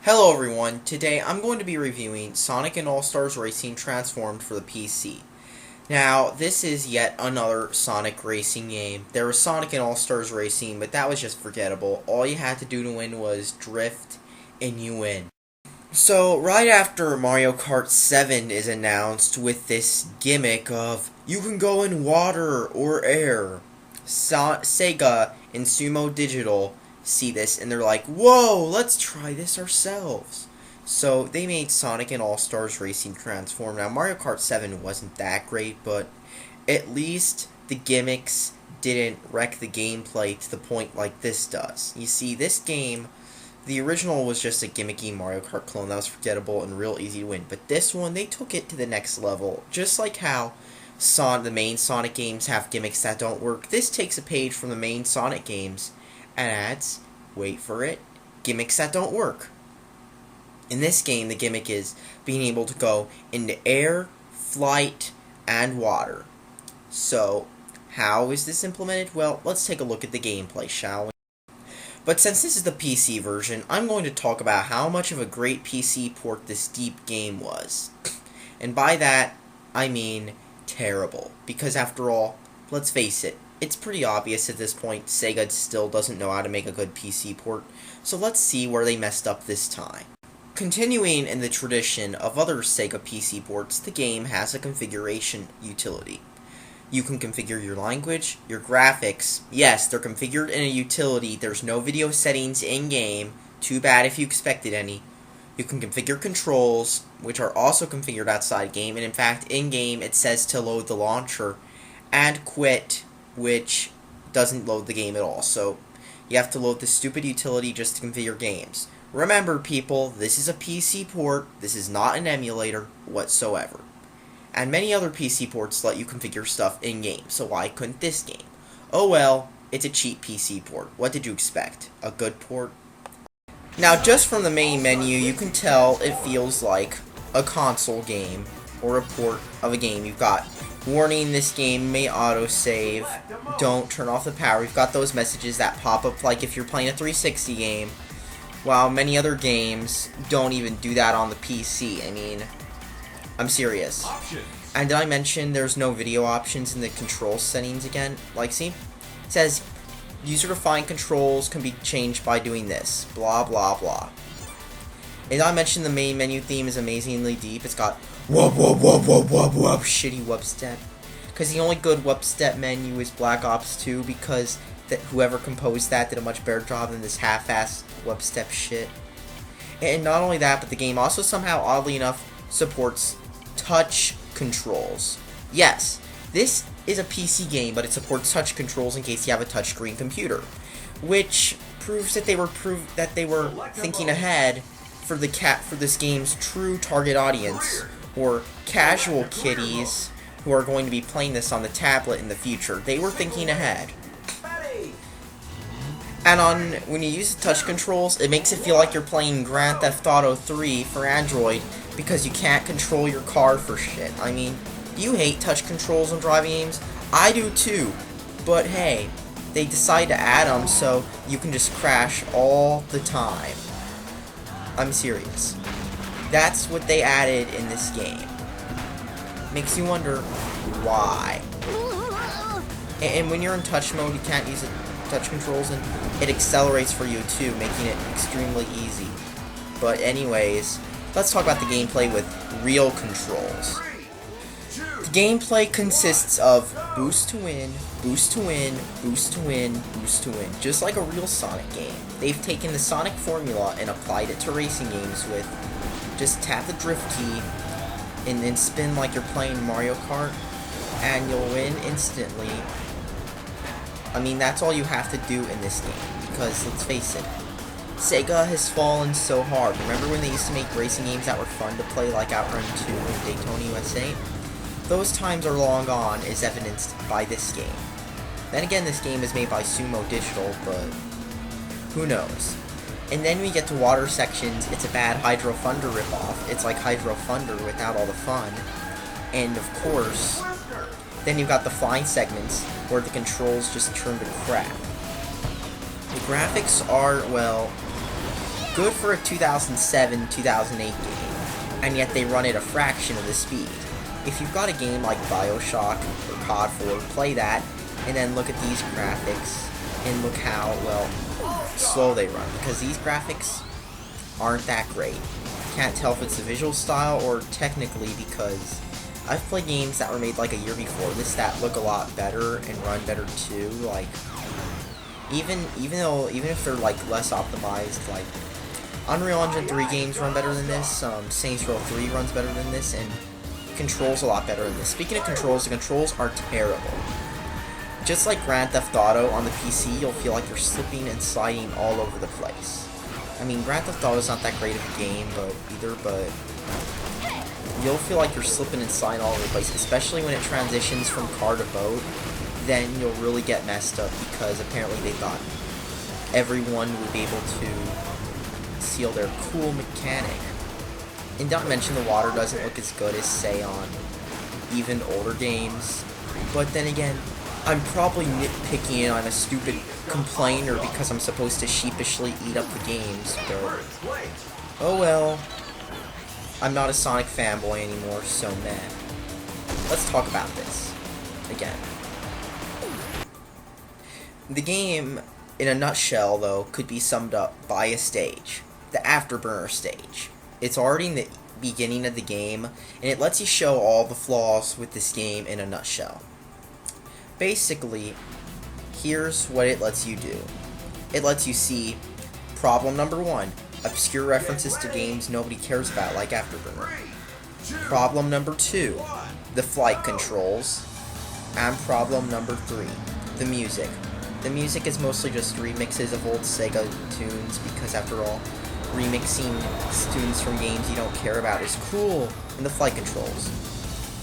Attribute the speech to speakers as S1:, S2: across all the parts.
S1: Hello everyone, today I'm going to be reviewing Sonic and All-Stars Racing Transformed for the PC. Now, this is yet another Sonic racing game. There was Sonic and All-Stars Racing, but that was just forgettable. All you had to do to win was drift, and you win. So, right after Mario Kart 7 is announced with this gimmick of, you can go in water or air, Sega and Sumo Digital see this and they're like, whoa, let's try this ourselves. So they made Sonic and All-Stars Racing Transform. Now Mario Kart 7 wasn't that great, but at least the gimmicks didn't wreck the gameplay to the point like this does. You see, this game, the original was just a gimmicky Mario Kart clone that was forgettable and real easy to win. But this one, they took it to the next level. Just like how the main Sonic games have gimmicks that don't work, this takes a page from the main Sonic games and adds, wait for it, gimmicks that don't work. In this game, the gimmick is being able to go into air, flight, and water. So, how is this implemented? Well, let's take a look at the gameplay, shall we? But since this is the PC version, I'm going to talk about how much of a great PC port this deep game was. And by that, I mean terrible. Because after all, let's face it, it's pretty obvious at this point Sega still doesn't know how to make a good PC port, so let's see where they messed up this time. Continuing in the tradition of other Sega PC ports, the game has a configuration utility. You can configure your language, your graphics. Yes, they're configured in a utility. There's no video settings in-game. Too bad if you expected any. You can configure controls, which are also configured outside game, and in fact, in-game it says to load the launcher, and quit, which doesn't load the game at all. So you have to load this stupid utility just to configure games. Remember, people, this is a PC port. This is not an emulator whatsoever. And many other PC ports let you configure stuff in-game, so why couldn't this game? Oh well, it's a cheap PC port. What did you expect? A good port? Now, just from the main menu, you can tell it feels like a console game, or a port of a game. You've got, warning, this game may autosave, don't turn off the power. You've got those messages that pop up like if you're playing a 360 game, while many other games don't even do that on the PC. I mean, I'm serious. And did I mention there's no video options in the control settings again? Like, see? It says, user-defined controls can be changed by doing this. Blah, blah, blah. And I mentioned the main menu theme is amazingly deep. It's got whoop, whoop, whoop, whoop, whoop, whoop, shitty whoop step. Because the only good whoop step menu is Black Ops 2, because whoever composed that did a much better job than this half-assed whoop step shit. And not only that, but the game also somehow, oddly enough, supports touch controls. Yes, this is a PC game, but it supports touch controls in case you have a touchscreen computer, which proves that they were thinking ahead for this game's true target audience, or casual kiddies who are going to be playing this on the tablet in the future. They were thinking ahead. And when you use the touch controls, it makes it feel like you're playing Grand Theft Auto 3 for Android, because you can't control your car for shit. I mean, you hate touch controls on driving games. I do too. But hey, they decide to add them so you can just crash all the time. I'm serious. That's what they added in this game. Makes you wonder why. And when you're in touch mode, you can't use the touch controls, and it accelerates for you too, making it extremely easy. But anyways, let's talk about the gameplay with real controls. The gameplay consists of boost to win, boost to win, boost to win, boost to win, just like a real Sonic game. They've taken the Sonic formula and applied it to racing games with just tap the drift key and then spin like you're playing Mario Kart, and you'll win instantly. I mean, that's all you have to do in this game, because let's face it, Sega has fallen so hard. Remember when they used to make racing games that were fun to play, like Outrun 2 and Daytona USA? Those times are long gone, as evidenced by this game. Then again, this game is made by Sumo Digital, but who knows? And then we get to water sections. It's a bad Hydro Thunder ripoff. It's like Hydro Thunder without all the fun. And of course, then you've got the flying segments, where the controls just turn to crap. The graphics are, well, good for a 2007, 2008 game, and yet they run at a fraction of the speed. If you've got a game like Bioshock or COD 4, play that, and then look at these graphics, and look how, well, slow they run, because these graphics aren't that great. Can't tell if it's the visual style or technically, because I've played games that were made like a year before this that look a lot better and run better too. Like even if they're like less optimized, like Unreal Engine 3 games run better than this. Saints Row 3 runs better than this, and controls a lot better than this. Speaking of controls, the controls are terrible. Just like Grand Theft Auto on the PC, you'll feel like you're slipping and sliding all over the place. I mean, Grand Theft Auto is not that great of a game, but you'll feel like you're slipping and sliding all over the place, especially when it transitions from car to boat. Then you'll really get messed up, because apparently they thought everyone would be able to steal their cool mechanic. And not mention the water doesn't look as good as, say, on even older games. But then again, I'm probably nitpicking and I'm a stupid complainer because I'm supposed to sheepishly eat up the games, but oh well. I'm not a Sonic fanboy anymore, so meh. Let's talk about this again. The game, in a nutshell, though, could be summed up by a stage. The Afterburner stage. It's already in the beginning of the game, and it lets you show all the flaws with this game in a nutshell. Basically, here's what it lets you do. It lets you see problem number 1, obscure references to games nobody cares about, like Afterburner. Problem number 2, the flight controls. And problem number 3, the music. The music is mostly just remixes of old Sega tunes, because after all, remixing tunes from games you don't care about is cool. And the flight controls.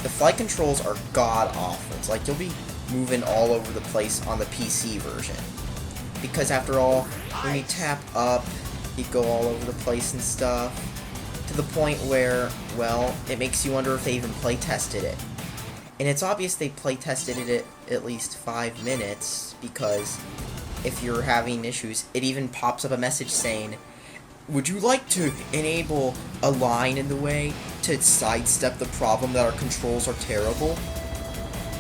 S1: The flight controls are god-awful. It's like you'll be moving all over the place on the PC version. Because after all, when you tap up, you go all over the place and stuff. To the point where, well, it makes you wonder if they even play-tested it. And it's obvious they play-tested it at least 5 minutes, because if you're having issues, it even pops up a message saying, would you like to enable a line in the way to sidestep the problem that our controls are terrible?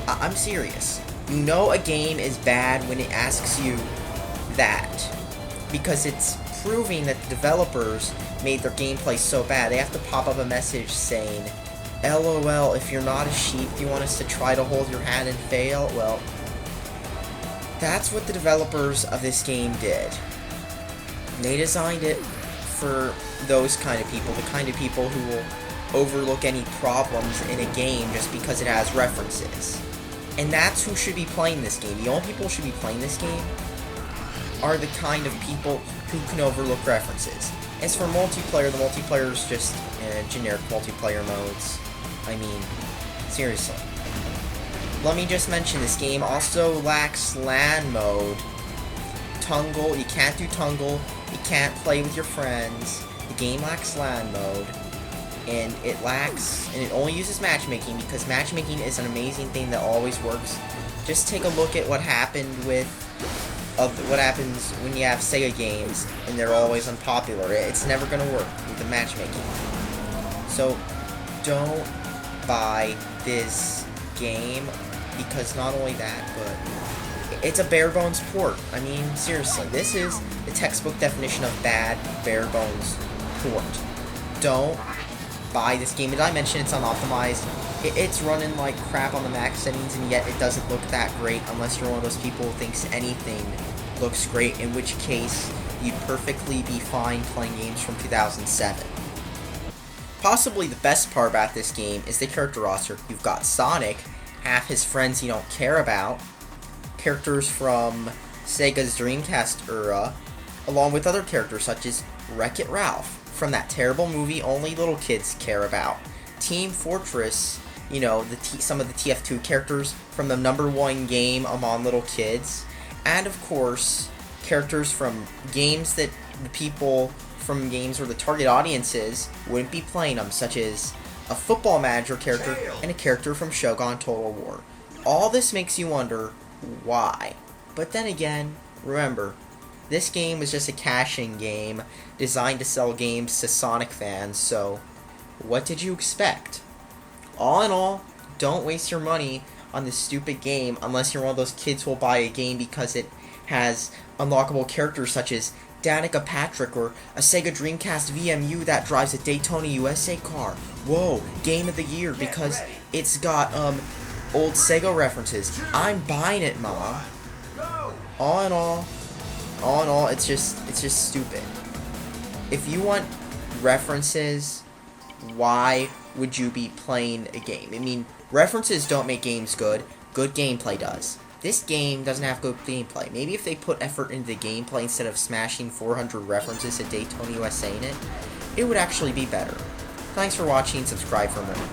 S1: I'm serious. You know a game is bad when it asks you that, because it's proving that the developers made their gameplay so bad. They have to pop up a message saying, LOL, if you're not a sheep, do you want us to try to hold your hand and fail? Well, that's what the developers of this game did. They designed it for those kind of people, the kind of people who will overlook any problems in a game just because it has references. And that's who should be playing this game. The only people who should be playing this game are the kind of people who can overlook references. As for multiplayer, the multiplayer is just generic multiplayer modes. I mean, seriously. Let me just mention, this game also lacks LAN mode. Tungle, you can't do Tungle, you can't play with your friends. The game lacks LAN mode. And it only uses matchmaking, because matchmaking is an amazing thing that always works. Just take a look at what happened with what happens when you have Sega games and they're always unpopular. It's never going to work with the matchmaking. So don't buy this game, because not only that, but it's a bare bones port. I mean, seriously, this is the textbook definition of bad bare bones port. Don't buy this game. Did I mention it's unoptimized? It's running like crap on the max settings, and yet it doesn't look that great unless you're one of those people who thinks anything looks great, in which case you'd perfectly be fine playing games from 2007. Possibly the best part about this game is the character roster. You've got Sonic, half his friends you don't care about, characters from Sega's Dreamcast era, along with other characters such as Wreck-It Ralph from that terrible movie only little kids care about, Team Fortress, you know, some of the TF2 characters from the #1 game among little kids, and of course, characters from games that the people from games where the target audiences wouldn't be playing them, such as a Football Manager character and a character from Shogun Total War. All this makes you wonder why. But then again, remember, This game was just a cash-in game designed to sell games to Sonic fans, so what did you expect? All in all, don't waste your money on this stupid game unless you're one of those kids who will buy a game because it has unlockable characters such as Danica Patrick or a Sega Dreamcast VMU that drives a Daytona USA car. Whoa, game of the year because it's got old Sega references. I'm buying it, Mom. All in all, it's just stupid. If you want references, why would you be playing a game? I mean, references don't make games good. Good gameplay does. This game doesn't have good gameplay. Maybe if they put effort into the gameplay instead of smashing 400 references to Daytona USA in it, it would actually be better. Thanks for watching. Subscribe for more.